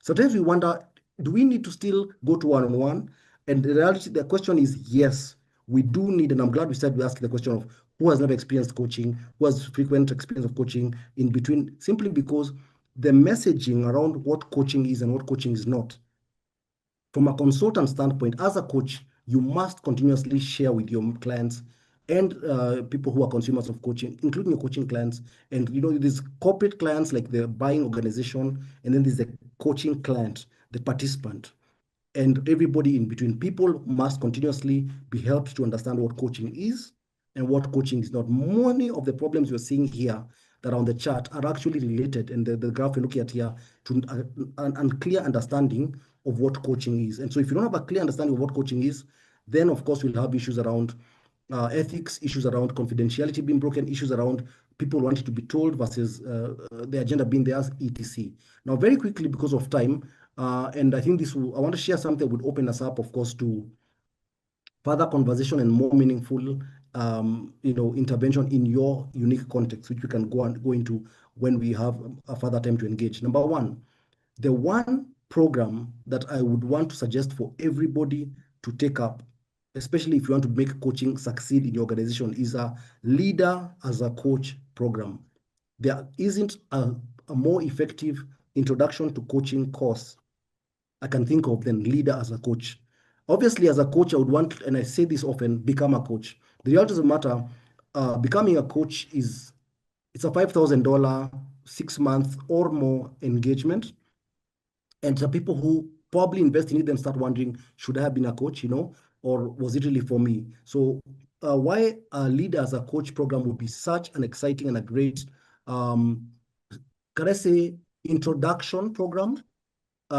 S3: sometimes we wonder, do we need to still go to one-on-one? And the reality, the question is yes, we do need, and I'm glad we asked the question of who has never experienced coaching, who has frequent experience of coaching in between, simply because the messaging around what coaching is and what coaching is not from a consultant standpoint, as a coach, you must continuously share with your clients and people who are consumers of coaching, including your coaching clients. And there's corporate clients like the buying organization, and then there's the coaching client, the participant, and everybody in between. People must continuously be helped to understand what coaching is and what coaching is not. Many of the problems you're seeing here that are on the chart are actually related, and the graph you're looking at here, to an unclear understanding of what coaching is. And so if you don't have a clear understanding of what coaching is, then of course we'll have issues around ethics, issues around confidentiality being broken, issues around people wanting to be told versus the agenda being theirs, etc. Now, very quickly, because of time, and I think I want to share something that would open us up, of course, to further conversation and more meaningful, intervention in your unique context, which we can go into when we have a further time to engage. Number one, the one program that I would want to suggest for everybody to take up, especially if you want to make coaching succeed in your organization, is a leader as a coach program. There isn't a more effective introduction to coaching course I can think of than leader as a coach. Obviously, as a coach, I would want, and I say this often, become a coach. The reality of the matter, becoming a coach it's a $5,000 6 month or more engagement. And some people who probably invest in it then start wondering, should I have been a coach, or was it really for me? So why a leader as a coach program would be such an exciting and a great, um, can I say, introduction program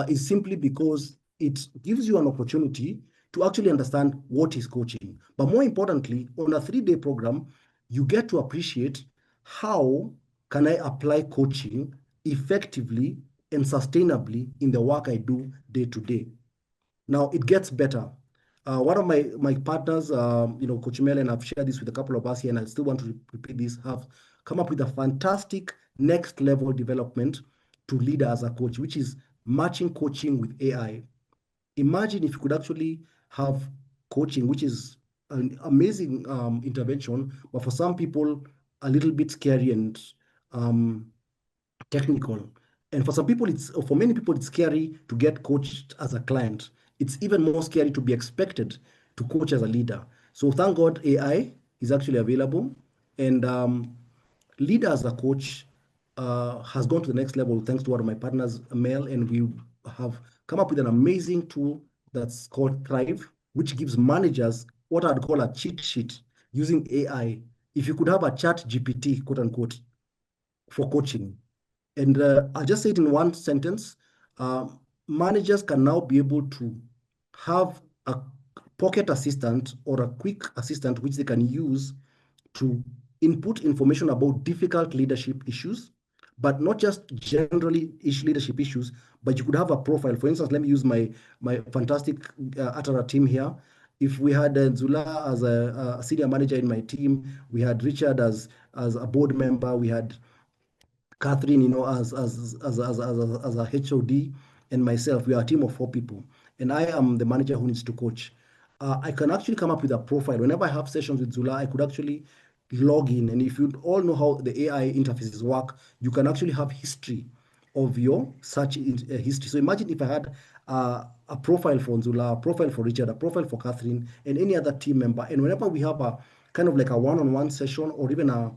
S3: is simply because it gives you an opportunity to actually understand what is coaching. But more importantly, on a 3-day program, you get to appreciate how can I apply coaching effectively and sustainably in the work I do day to day. Now it gets better. One of my partners, Coach Mel, and I've shared this with a couple of us here, and I still want to repeat this, have come up with a fantastic next level development to lead as a coach, which is matching coaching with AI. Imagine if you could actually have coaching, which is an amazing intervention, but for some people, a little bit scary and um, technical. And for many people, it's scary to get coached as a client. It's even more scary to be expected to coach as a leader. So thank God AI is actually available. And leader as a coach has gone to the next level thanks to one of my partners, Mel, and we have come up with an amazing tool that's called Thrive, which gives managers what I'd call a cheat sheet using AI. If you could have a chat GPT, quote unquote, for coaching. And I'll just say it in one sentence. Managers can now be able to have a pocket assistant or a quick assistant which they can use to input information about difficult leadership issues, but not just generally leadership issues, but you could have a profile. For instance, let me use my fantastic Atara team here. If we had Zula as a senior manager in my team, we had Richard as a board member, we had Catherine, as a HOD, and myself, we are a team of 4 people. And I am the manager who needs to coach. I can actually come up with a profile. Whenever I have sessions with Zula, I could actually log in. And if you all know how the AI interfaces work, you can actually have history of your search history. So imagine if I had a profile for Zula, a profile for Richard, a profile for Catherine, and any other team member. And whenever we have a kind of like a one-on-one session or even a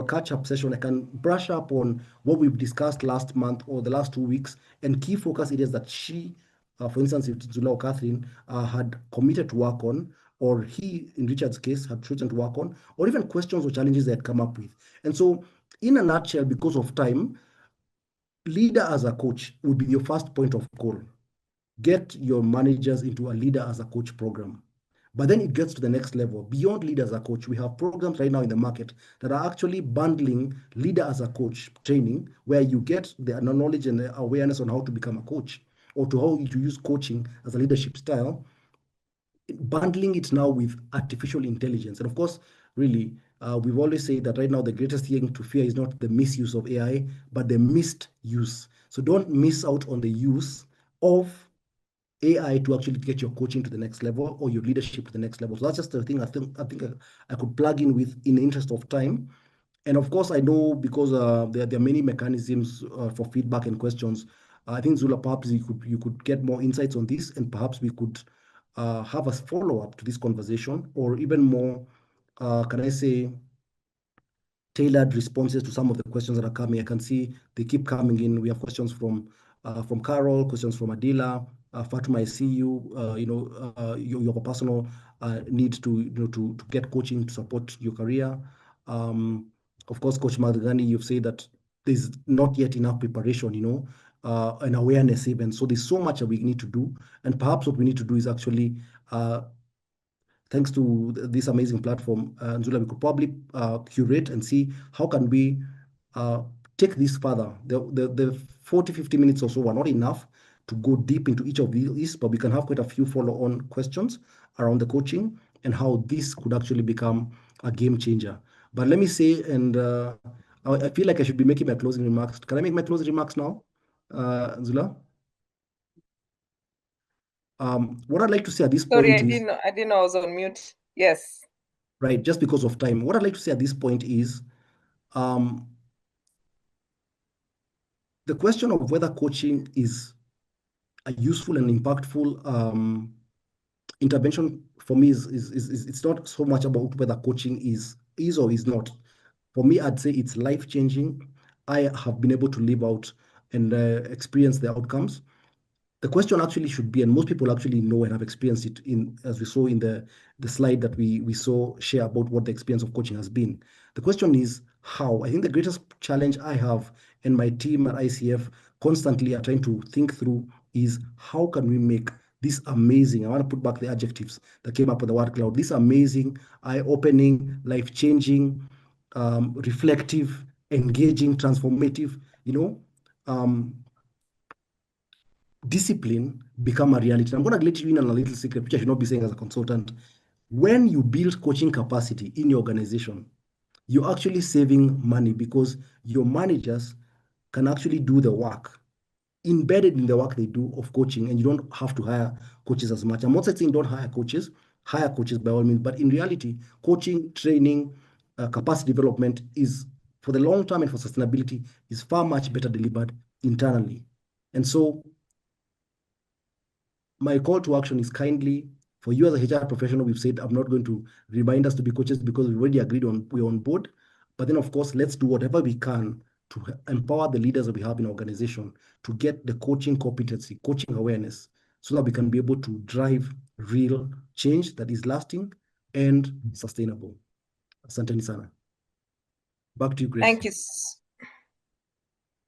S3: catch-up session, I can brush up on what we've discussed last month or the last 2 weeks and key focus areas that she, for instance, if Zula or Catherine had committed to work on. or he, in Richard's case, had chosen to work on, or even questions or challenges they had come up with. And so, in a nutshell, because of time, leader as a coach would be your first point of call. Get your managers into a leader as a coach program. But then it gets to the next level. Beyond leader as a coach, we have programs right now in the market that are actually bundling leader as a coach training, where you get the knowledge and the awareness on how to become a coach, or to how to use coaching as a leadership style, bundling it now with artificial intelligence. And of course, really, we've always said that right now the greatest thing to fear is not the misuse of AI, but the missed use. So don't miss out on the use of AI to actually get your coaching to the next level or your leadership to the next level. So that's just the thing I think I could plug in with in the interest of time. And of course, I know because there are many mechanisms for feedback and questions. I think Zula, perhaps you could get more insights on this, and perhaps we could have a follow-up to this conversation, or even more, can I say, tailored responses to some of the questions that are coming. I can see they keep coming in. We have questions from Carol, questions from Adila, Fatima. I see you. You have a personal need to get coaching to support your career. Of course, Coach Madhgani, you've said that there's not yet enough preparation, and awareness even. So there's so much that we need to do, and perhaps what we need to do is actually thanks to this amazing platform, Nzula, we could probably curate and see how can we take this further. The 40, 50 minutes or so are not enough to go deep into each of these, but we can have quite a few follow-on questions around the coaching and how this could actually become a game changer. But let me say, and I feel like I should be making my closing remarks. Can I make my closing remarks now, Nzula? What I'd like to say at this
S1: Sorry,
S3: point is,
S1: I didn't know I was on mute. Yes.
S3: right, just because of time, what I'd like to say at this point is the question of whether coaching is a useful and impactful intervention for me is it's not so much about whether coaching is or is not. For me, I'd say it's life-changing. I have been able to live out and experience the outcomes. The question actually should be, and most people actually know and have experienced it, in as we saw in the slide that we saw share about what the experience of coaching has been. The question is how. I think the greatest challenge I have and my team at ICF constantly are trying to think through is how can we make this amazing, I want to put back the adjectives that came up with the word cloud, this amazing, eye-opening, life-changing, reflective, engaging, transformative, discipline become a reality. I'm going to let you in on a little secret, which I should not be saying as a consultant. When you build coaching capacity in your organization, you're actually saving money because your managers can actually do the work embedded in the work they do of coaching, and you don't have to hire coaches as much. I'm not saying don't hire coaches by all means, but in reality, coaching, training, capacity development is, for the long term and for sustainability, is far much better delivered internally. And so my call to action is kindly, for you as a HR professional, we've said I'm not going to remind us to be coaches because we've already agreed we're on board. But then, of course, let's do whatever we can to empower the leaders that we have in our organization to get the coaching competency, coaching awareness, so that we can be able to drive real change that is lasting and sustainable. Asanteni sana. Back to you, Grace.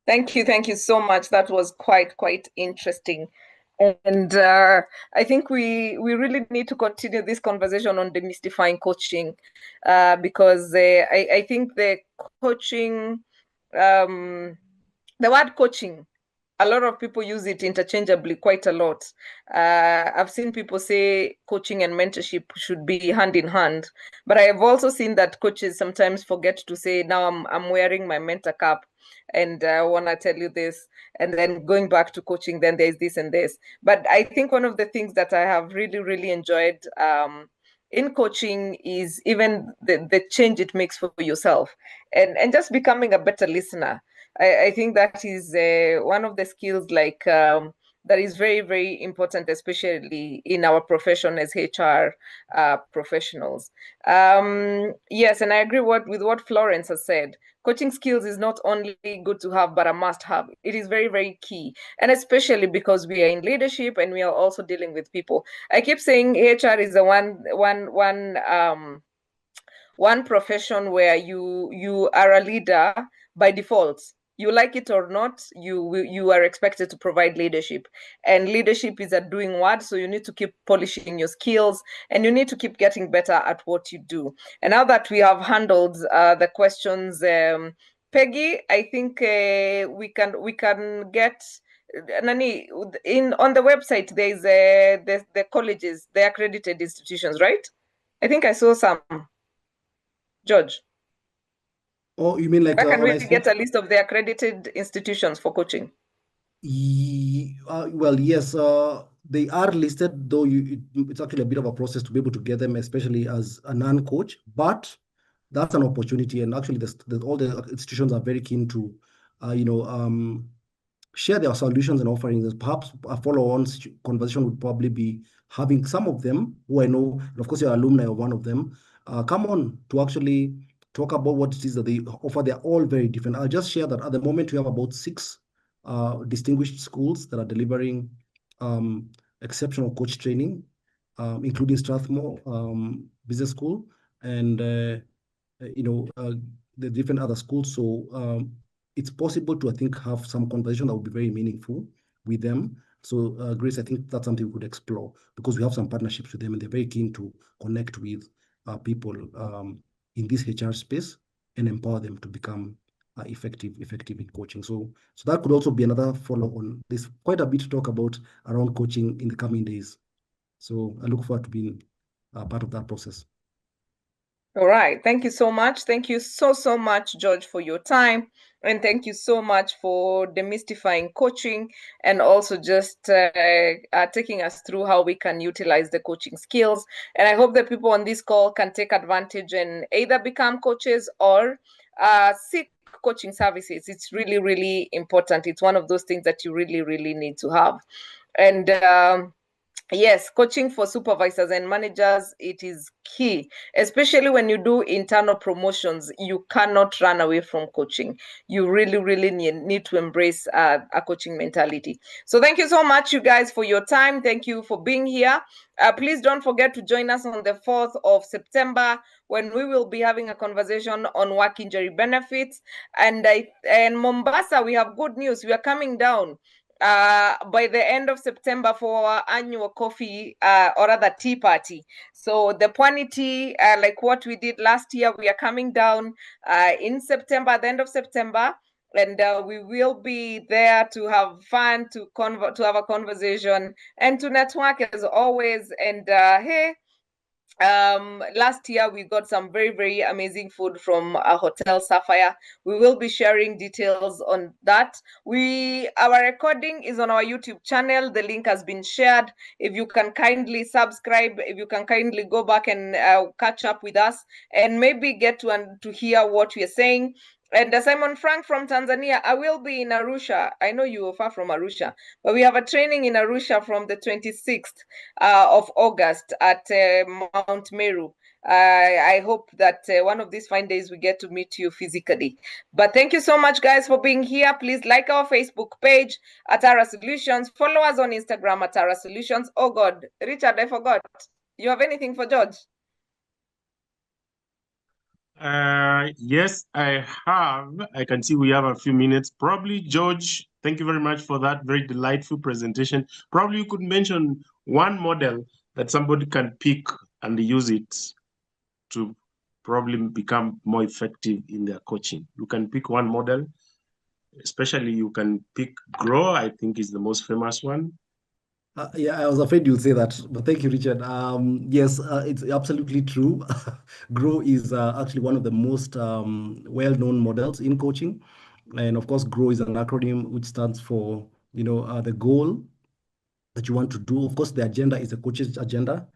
S1: Thank you. Thank you so much. That was quite interesting. And I think we really need to continue this conversation on demystifying coaching, because I think the coaching, the word coaching, a lot of people use it interchangeably quite a lot. I've seen people say coaching and mentorship should be hand in hand, but I have also seen that coaches sometimes forget to say, now I'm wearing my mentor cap, and I want to tell you this, and then going back to coaching, then there's this and this. But I think one of the things that I have really enjoyed in coaching is even the change it makes for yourself, and just becoming a better listener. I think that is one of the skills, like that is very, very important, especially in our profession as HR professionals. Yes, and I agree with what Florence has said. Coaching skills is not only good to have, but a must have. It is very, very key. And especially because we are in leadership and we are also dealing with people. I keep saying HR is the one profession where you are a leader by default. You like it or not, you are expected to provide leadership, and leadership is a doing word. So you need to keep polishing your skills, and you need to keep getting better at what you do. And now that we have handled the questions, Peggy, I think we can get Nani on the website. There's the colleges, the accredited institutions, right? I think I saw some. George,
S3: Oh, you mean like
S1: where can
S3: when
S1: we
S3: I
S1: get
S3: spoke?
S1: a list of the accredited institutions for coaching?
S3: Well, yes, they are listed, though it's actually a bit of a process to be able to get them, especially as a non-coach. But that's an opportunity, and actually, all the institutions are very keen to, uh, you know, um, share their solutions and offerings. And perhaps a follow-on conversation would probably be having some of them who I know, and of course, your alumni are one of them, come on to actually talk about what it is that they offer. They're all very different. I'll just share that at the moment we have about six distinguished schools that are delivering um, exceptional coach training, including Strathmore Business School and the different other schools. So it's possible to, I think, have some conversation that would be very meaningful with them. So Grace, I think that's something we could explore because we have some partnerships with them and they're very keen to connect with people in this HR space and empower them to become effective in coaching. So that could also be another follow on. There's quite a bit to talk about around coaching in the coming days. So I look forward to being part of that process.
S1: All right. Thank you so much. Thank you so much, George, for your time. And thank you so much for demystifying coaching and also just taking us through how we can utilize the coaching skills. And I hope that people on this call can take advantage and either become coaches or seek coaching services. It's really, really important. It's one of those things that you really, really need to have. And yes, coaching for supervisors and managers, it is key, especially when you do internal promotions. You cannot run away from coaching. You really, really need to embrace a coaching mentality. So thank you so much, you guys, for your time. Thank you for being here. Please don't forget to join us on the 4th of September when we will be having a conversation on work injury benefits. And Mombasa, we have good news. We are coming down by the end of September for our annual coffee or rather tea party. So the Pwani tea, like what we did last year, we are coming down in September, at the end of September, and we will be there to have fun, to have a conversation, and to network as always. And hey, last year we got some very, very amazing food from a hotel Sapphire. We will be sharing details on that. Our recording is on our YouTube channel. The link has been shared. If you can kindly subscribe, if you can kindly go back and catch up with us and maybe get to hear what we are saying. And Simon Frank from Tanzania, I will be in Arusha. I know you are far from Arusha, but we have a training in Arusha from the 26th of August at Mount Meru. I hope that one of these fine days we get to meet you physically. But thank you so much, guys, for being here. Please like our Facebook page, Atara Solutions. Follow us on Instagram, Atara Solutions. Oh, God, Richard, I forgot. You have anything for George?
S2: Yes, I have. I can see we have a few minutes. Probably, George, thank you very much for that very delightful presentation. Probably you could mention one model that somebody can pick and use it to probably become more effective in their coaching. You can pick one model, especially you can pick Grow, I think is the most famous one.
S3: Yeah, I was afraid you'd say that, but thank you, Richard. Yes, it's absolutely true. GROW is actually one of the most well-known models in coaching, and of course, GROW is an acronym which stands for the goal that you want to do. Of course, the agenda is the coach's agenda.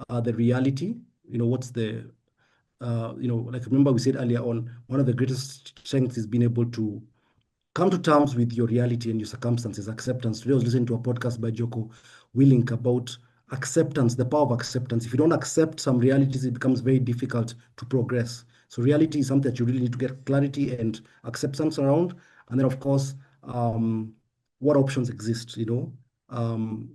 S3: The reality, what's the like remember we said earlier on, one of the greatest strengths is being able to come to terms with your reality and your circumstances, acceptance. Today I was listening to a podcast by Joko Willink about acceptance, the power of acceptance. If you don't accept some realities, it becomes very difficult to progress. So reality is something that you really need to get clarity and acceptance around. And then, of course, what options exist, and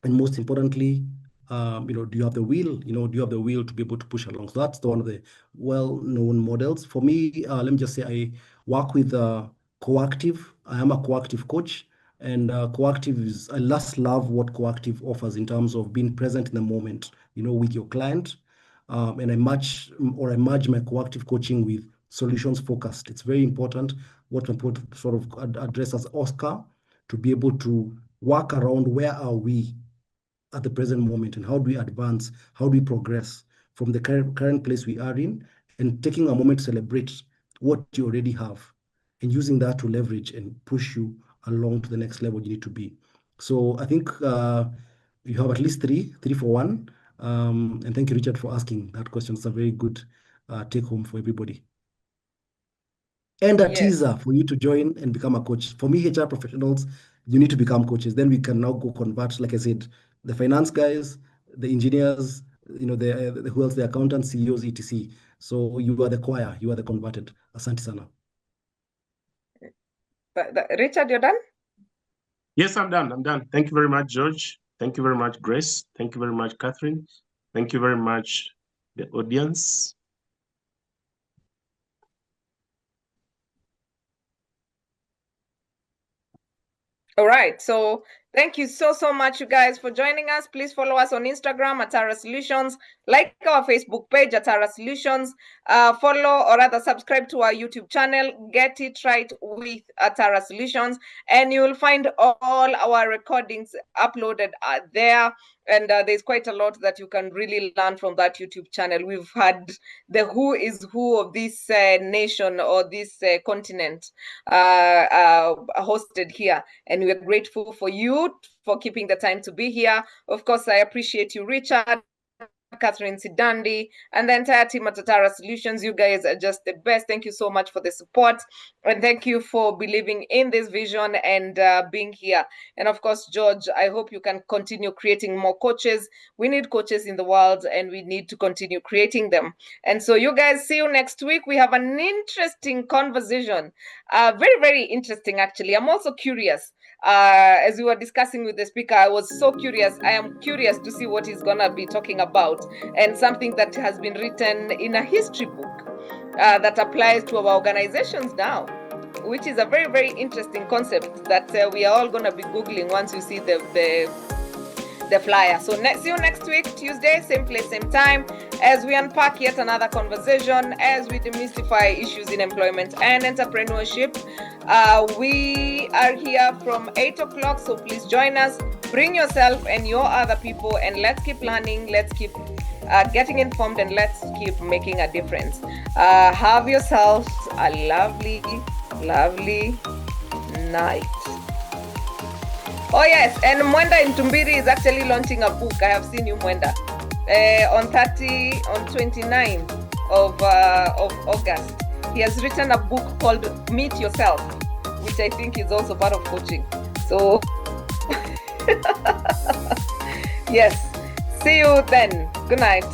S3: most importantly, do you have the will? Do you have the will to be able to push along? So that's one of the well-known models. For me, let me just say I work with Coactive. I am a Coactive coach, and Coactive is, I just love what Coactive offers in terms of being present in the moment, with your client. And I merge my Coactive coaching with solutions focused. It's very important what we sort of address as Oscar, to be able to work around where are we at the present moment and how do we advance, how do we progress from the current place we are in, and taking a moment to celebrate what you already have and using that to leverage and push you along to the next level you need to be. So I think you have at least three for one. And thank you, Richard, for asking that question. It's a very good take home for everybody. And a teaser for you to join and become a coach. For me, HR professionals, you need to become coaches. Then we can now go convert, like I said, the finance guys, the engineers, the who else, the accountants, CEOs, etc. So you are the choir, you are the converted. Asante sana.
S1: Richard, you're done?
S2: Yes, I'm done. Thank you very much, George. Thank you very much, Grace. Thank you very much, Catherine. Thank you very much, the audience.
S1: All right. So thank you so much, you guys, for joining us. Please follow us on Instagram at Tara Solutions. Like our Facebook page at Tara Solutions. Follow or rather subscribe to our YouTube channel. Get it right with Tara Solutions. And you will find all our recordings uploaded there. And there's quite a lot that you can really learn from that YouTube channel. We've had the who is who of this nation or this continent hosted here. And we're grateful for you for keeping the time to be here. Of course, I appreciate you, Richard, Catherine Sidandi, and the entire team at Tara Solutions. You guys are just the best. Thank you so much for the support, and thank you for believing in this vision and being here. And of course, George, I hope you can continue creating more coaches. We need coaches in the world, and we need to continue creating them. And so you guys, see you next week. We have an interesting conversation, very, very interesting, actually. I'm also curious. As we were discussing with the speaker, I was so curious. I am curious to see what he's going to be talking about, and something that has been written in a history book that applies to our organizations now, which is a very, very interesting concept that we are all going to be Googling once you see the flyer. So see you next week, Tuesday, same place, same time, as we unpack yet another conversation, as we demystify issues in employment and entrepreneurship. We are here from 8 o'clock, so please join us. Bring yourself and your other people, and let's keep learning, let's keep getting informed, and let's keep making a difference. Have yourselves a lovely, lovely night. Oh yes, and Mwenda in Tumbiri is actually launching a book. I have seen you, Mwenda, on 29th of August. He has written a book called Meet Yourself, which I think is also part of coaching. So yes, see you then. Good night.